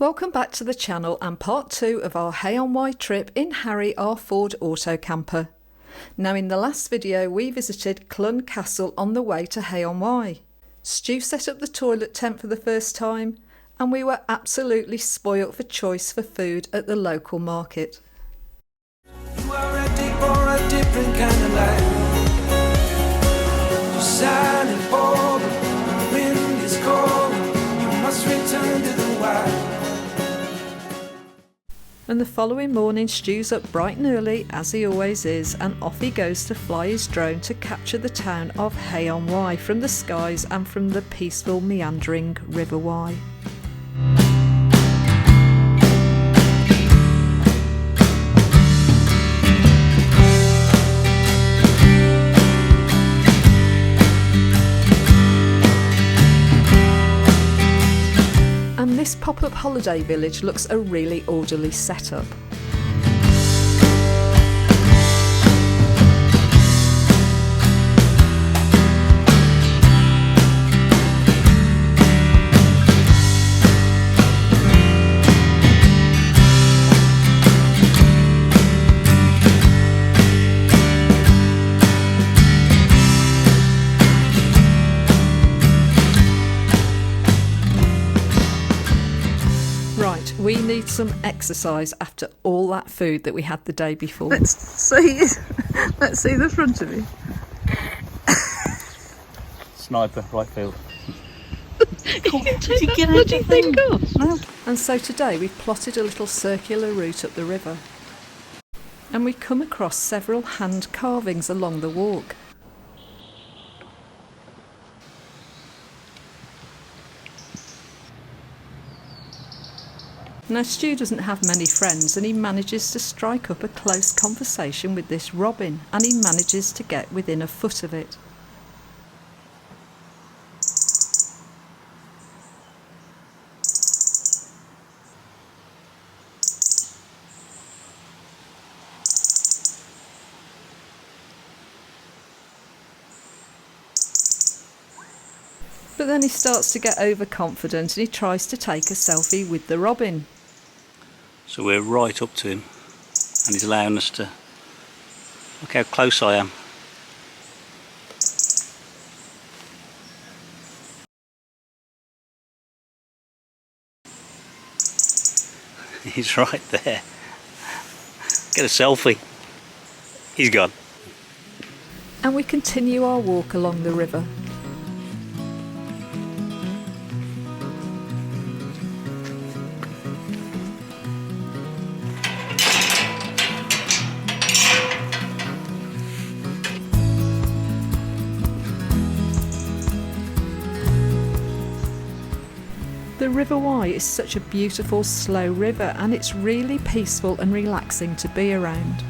Welcome back to the channel and part 2 of our Hay-On-Wye trip in Harry our Ford auto camper. Now in the last video we visited Stokesay Castle on the way to Hay-On-Wye. Stu set up the toilet tent for the first time and we were absolutely spoilt for choice for food at the local market. You are ready for a different kind of life. You're silent for the wind is cold. You must return to the wild. And the following morning Stu's up bright and early as he always is, and off he goes to fly his drone to capture the town of Hay-On-Wye from the skies and from the peaceful meandering River Wye. And this pop-up holiday village looks a really orderly setup. Right, we need some exercise after all that food that we had the day before. Let's see the front of me. Sniper, right field. Did you get anything? No. And so today we've plotted a little circular route up the river. And we come across several hand carvings along the walk. Now Stu doesn't have many friends and he manages to strike up a close conversation with this robin, and he manages to get within a foot of it. But then he starts to get overconfident and he tries to take a selfie with the robin. So we're right up to him and he's allowing us to look how close I am. He's right there. Get a selfie. He's gone. And we continue our walk along the river. The River Wye is such a beautiful slow river and it's really peaceful and relaxing to be around.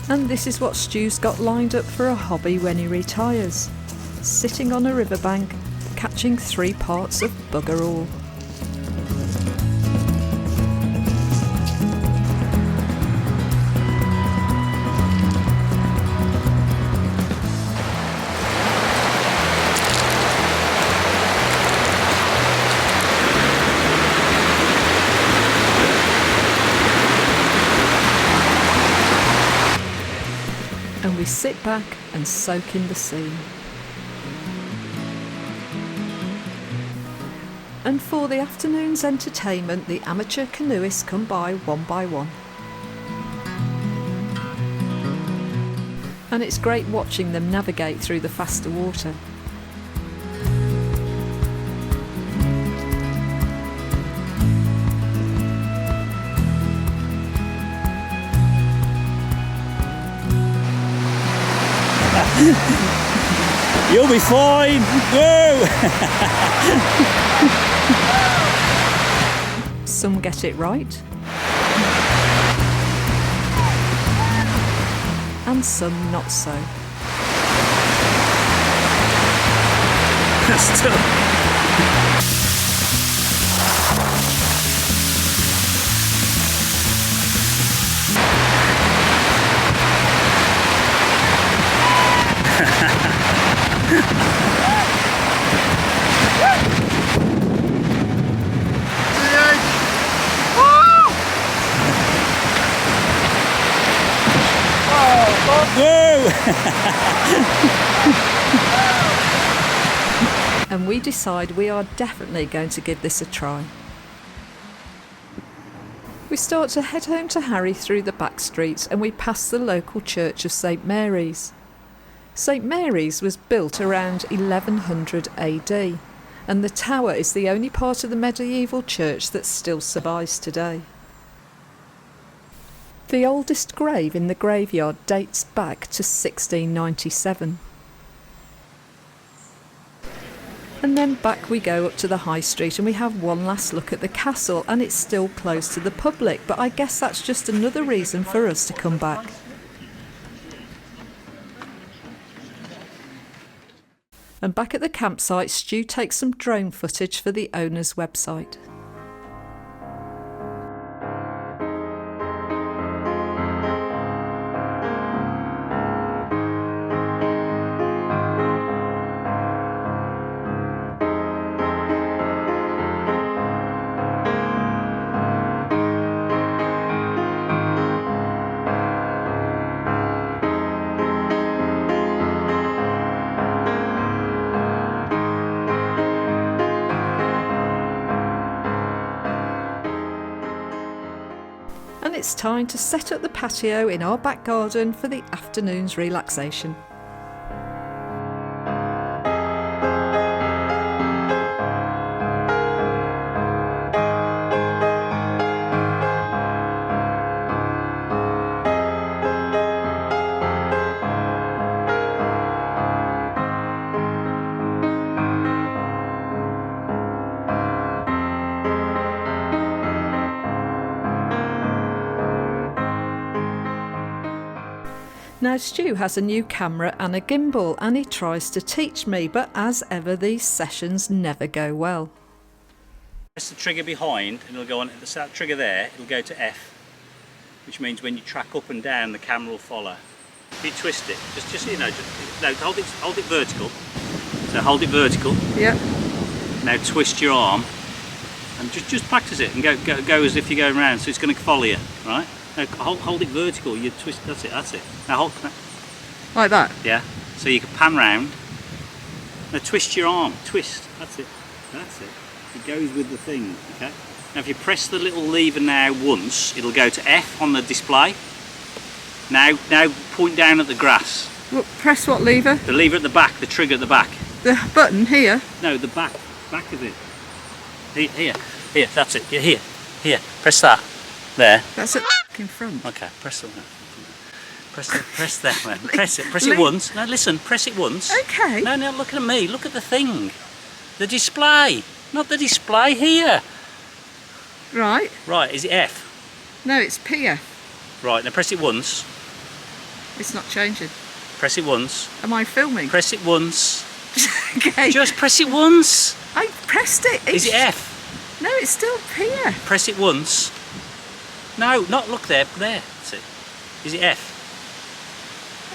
And this is what Stu's got lined up for a hobby when he retires. Sitting on a riverbank, catching 3 parts of bugger all. And we sit back and soak in the scene. And for the afternoon's entertainment, the amateur canoeists come by one. And it's great watching them navigate through the faster water. You'll be fine! Whoa! Some get it right. And some not so. Still. And we decide we are definitely going to give this a try. We start to head home to Harry through the back streets and we pass the local church of St Mary's. St Mary's was built around 1100 AD and the tower is the only part of the medieval church that still survives today. The oldest grave in the graveyard dates back to 1697. And then back we go up to the high street and we have one last look at the castle, and it's still closed to the public, but I guess that's just another reason for us to come back. And back at the campsite, Stu takes some drone footage for the owner's website. And it's time to set up the patio in our back garden for the afternoon's relaxation. Now Stu has a new camera and a gimbal and he tries to teach me, but as ever these sessions never go well. Press the trigger behind and it'll go on, the trigger there, it'll go to F, which means when you track up and down the camera will follow. If you twist it, just you know, no, hold it vertical. So hold it vertical. Yeah. Now twist your arm and just practice it and go as if you're going round, so it's going to follow you, right? No, hold it vertical, you twist, that's it. Now hold, Like that? yeah, so you can pan round. Now twist your arm, twist, that's it. It goes with the thing, okay? Now if you press the little lever now once, it'll go to F on the display. Now point down at the grass. What, press what lever? The lever at the back, the trigger at the back. The button here? No, the back of it. Here, that's it, here, press that. There. That's it in front. Okay, press that one. Press that one. Press it once. No, listen, press it once. Okay. No, look at me. Look at the thing. The display. Not the display here. Right. Right, is it F? No, it's PF. Right, now press it once. It's not changing. Press it once. Am I filming? Press it once. Okay. Just press it once. I pressed it. Is it F? No, it's still PF. Press it once. No, not look there. There. That's it. Is it F?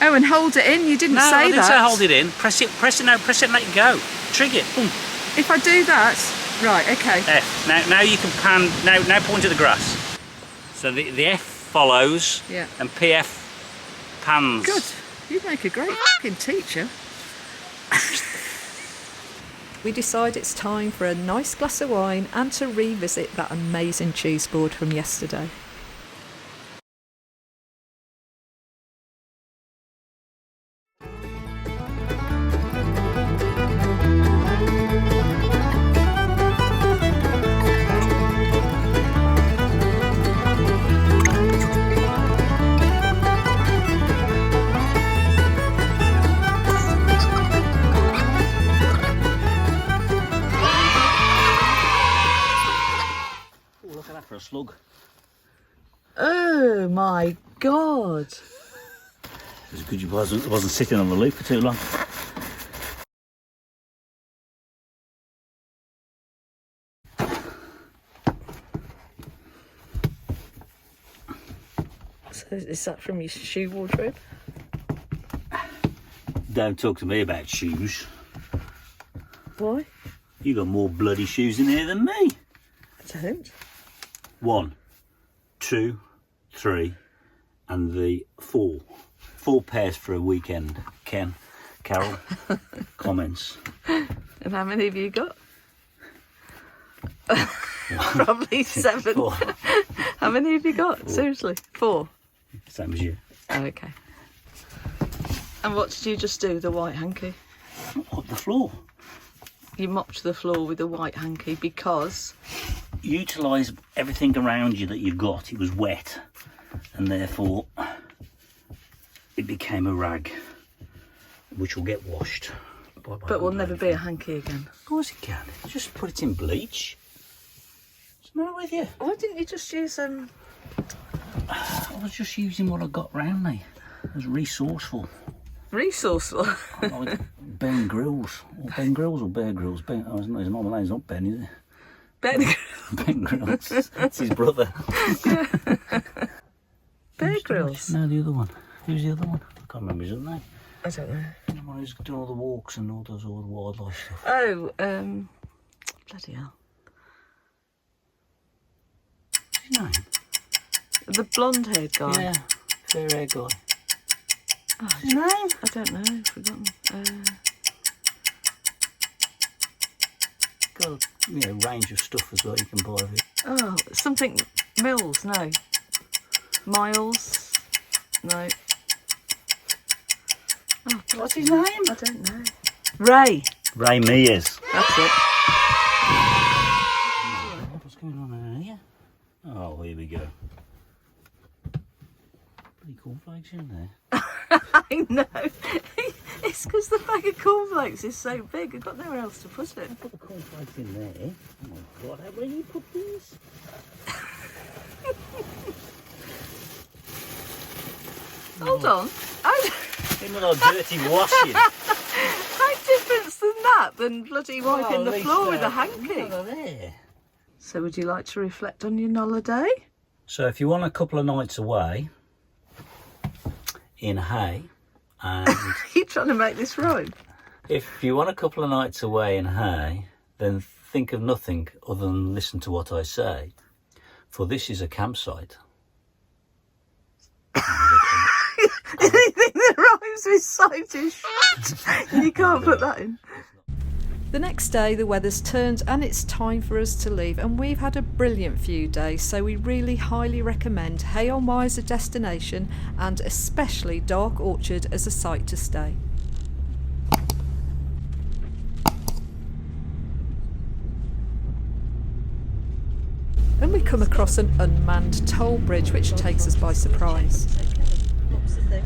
Oh, and hold it in. You didn't say that. No, I didn't say hold it in. Press it and let it go. Trigger it. Boom. If I do that, right, okay. F. Now you can pan. Now point to the grass. So the F follows. Yeah. And PF pans. Good. You make a great fucking teacher. We decide it's time for a nice glass of wine and to revisit that amazing cheese board from yesterday. For a slug. Oh my god. It was good you wasn't sitting on the loop for too long. So is that from your shoe wardrobe? Don't talk to me about shoes. Why? You got more bloody shoes in here than me. I don't. 1, 2, 3, and the 4. 4 pairs for a weekend, Ken. Carol, comments. And how many have you got? Probably 7. 4. How many have you got? Seriously, 4. Same as you. Oh, okay. And what did you just do, the white hanky? Mop the floor. You mopped the floor with a white hanky because... Utilise everything around you that you've got. It was wet, and therefore it became a rag, which will get washed. But will never be a hanky again. Of course it can. Just put it in bleach. What's the matter with you? Why didn't you just use I was just using what I got round me. I was resourceful. resourceful? Like Ben Grills. Or Ben Grills or Bear Grills? Ben, oh, his name's not Ben, is it? Ben Ben Grills. That's his brother. Bear Grylls? No, the other one. Who's the other one? I can't remember his other name. I don't know. The one who's doing all the walks and all does all the wildlife stuff. Oh, bloody hell. What's his name? The blonde-haired guy. Yeah, fair-haired guy. Oh, What's his name? I don't know, I've forgotten. Got a range of stuff as well you can buy of it. Oh, something Mills, no. Miles, no. Oh, What's his name? I don't know. Ray. Ray Mears. That's it. What's going on in here? Oh, here we go. Bloody cornflakes in there. I know. It's because the bag of cornflakes is so big, I've got nowhere else to put it. Put the cornflakes in there. Oh my God, where do you put these? Hold on. In with our dirty washing. How different than bloody wiping the floor with a hanky? There. So would you like to reflect on your holiday? So if you want a couple of nights away in Hay, and Are you trying to make this rhyme? if you want a couple of nights away in Hay, then think of nothing other than listen to what I say, for this is a campsite. Anything that rhymes with sight is shit. You can't put that in. The next day the weather's turned and it's time for us to leave, and we've had a brilliant few days, so we really highly recommend Hay-On-Wye as a destination, and especially Dark Orchard as a site to stay. And we come across an unmanned toll bridge which takes us by surprise. What's the thing?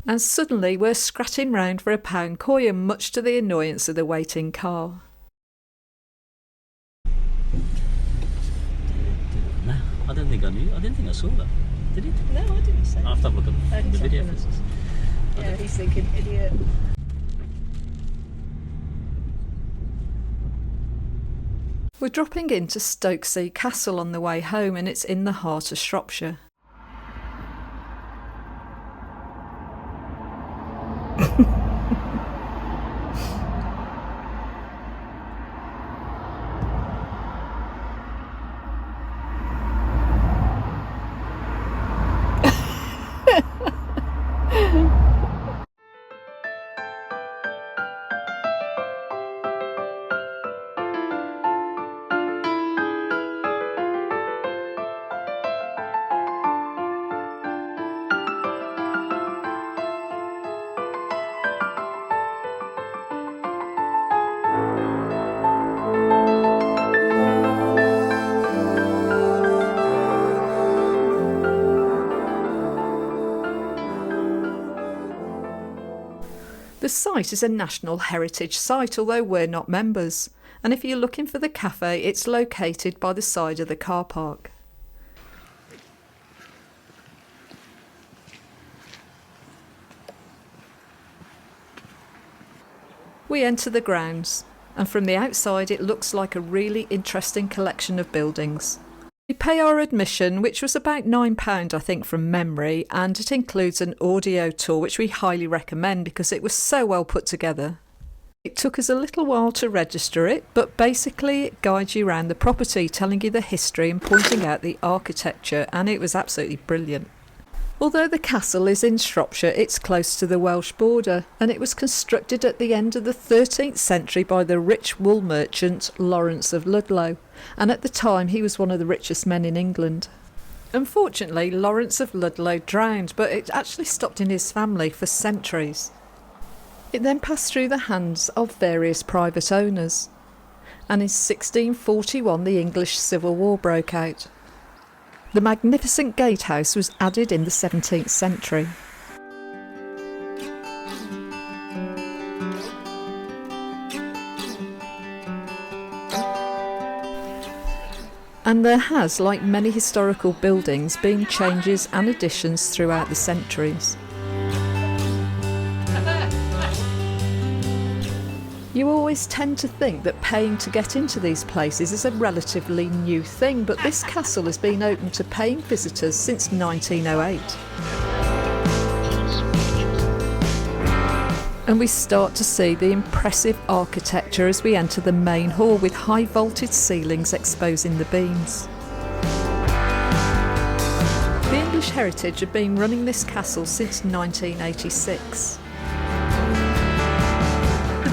And suddenly we're scratching round for a pound coin, much to the annoyance of the waiting car. No, I don't think I knew. I didn't think I saw that. Did it? No, I didn't say. I'll have to have a look at the video. Yeah, he's thinking idiot. We're dropping into Stokesay Castle on the way home, and it's in the heart of Shropshire. The site is a National Heritage Site, although we're not members. And if you're looking for the cafe, it's located by the side of the car park. We enter the grounds, and from the outside it looks like a really interesting collection of buildings. We pay our admission, which was about £9 I think from memory, and it includes an audio tour which we highly recommend because it was so well put together. It took us a little while to register it, but basically it guides you around the property, telling you the history and pointing out the architecture, and it was absolutely brilliant. Although the castle is in Shropshire, it's close to the Welsh border, and it was constructed at the end of the 13th century by the rich wool merchant Lawrence of Ludlow, and at the time he was one of the richest men in England. Unfortunately, Lawrence of Ludlow drowned, but it actually stopped in his family for centuries. It then passed through the hands of various private owners, and in 1641 the English Civil War broke out. The magnificent gatehouse was added in the 17th century. And there has, like many historical buildings, been changes and additions throughout the centuries. You always tend to think that paying to get into these places is a relatively new thing, but this castle has been open to paying visitors since 1908. And we start to see the impressive architecture as we enter the main hall with high vaulted ceilings exposing the beams. The English Heritage have been running this castle since 1986.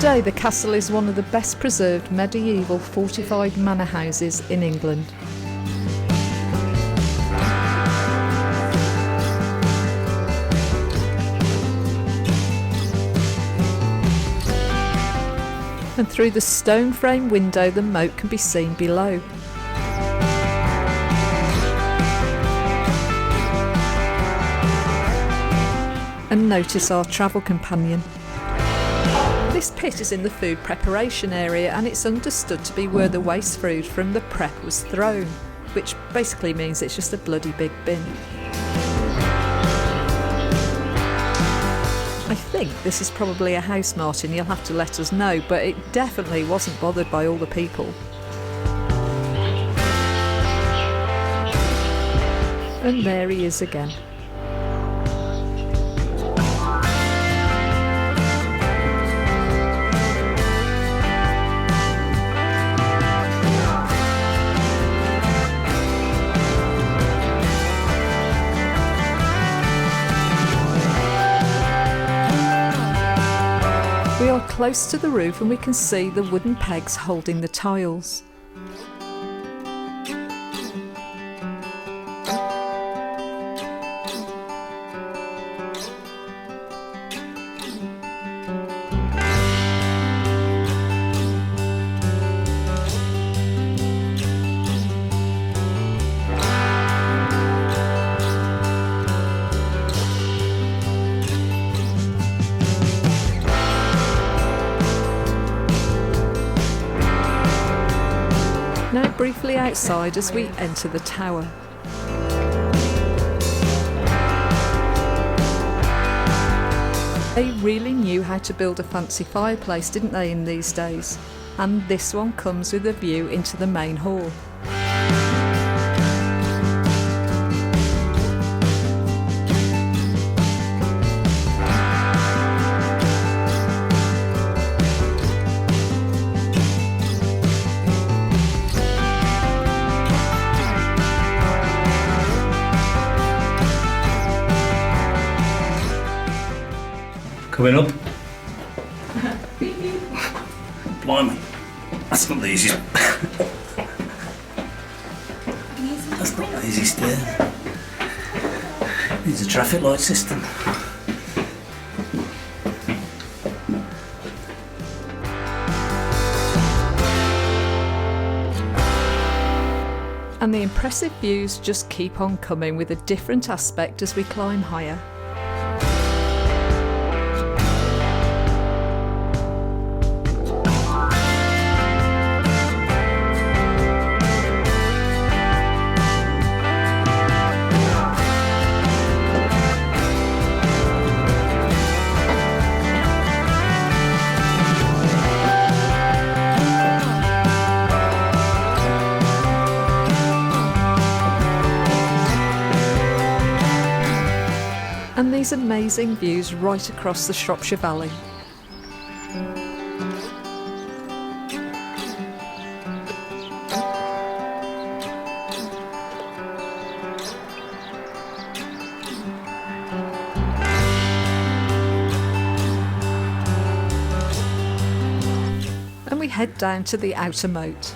Today the castle is one of the best preserved medieval fortified manor houses in England. And through the stone frame window the moat can be seen below. And notice our travel companion. This pit is in the food preparation area, and it's understood to be where the waste food from the prep was thrown, which basically means it's just a bloody big bin. I think this is probably a house, Martin, you'll have to let us know, but it definitely wasn't bothered by all the people. And there he is again. We are close to the roof and we can see the wooden pegs holding the tiles. Now briefly outside as we enter the tower. They really knew how to build a fancy fireplace, didn't they, in these days? And this one comes with a view into the main hall. Coming up. Blimey, that's not the easiest. That's not the easiest stair. Needs a traffic light system. And the impressive views just keep on coming with a different aspect as we climb higher. and these amazing views right across the Shropshire Valley. And we head down to the outer moat.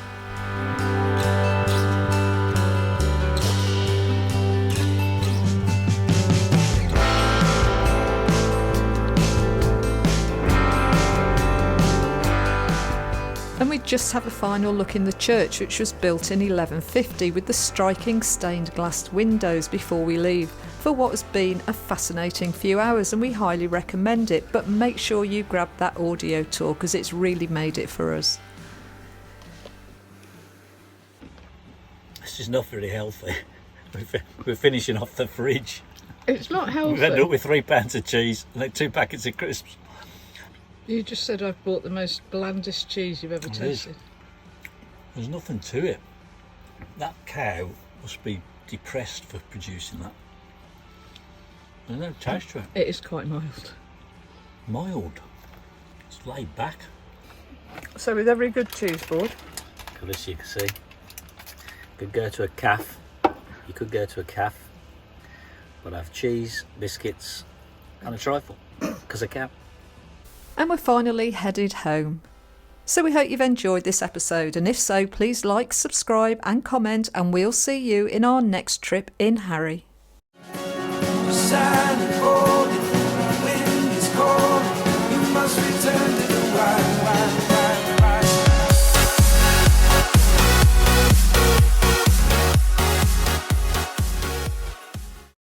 And we just have a final look in the church, which was built in 1150 with the striking stained glass windows before we leave for what has been a fascinating few hours, and we highly recommend it, but make sure you grab that audio tour because it's really made it for us. This is not very healthy. We're finishing off the fridge. It's not healthy. We've ended up with 3 pounds of cheese and like 2 packets of crisps. You just said I've bought the most blandest cheese you've ever tasted. There's nothing to it. That cow must be depressed for producing that. There's no taste to it. It is quite mild. Mild. It's laid back. So with every good cheese board, As you can see, you could go to a calf. You could go to a calf, but have cheese, biscuits, and a trifle because I can. and we're finally headed home. So we hope you've enjoyed this episode, and if so, please like, subscribe and comment, and we'll see you in our next trip in Harry. Silent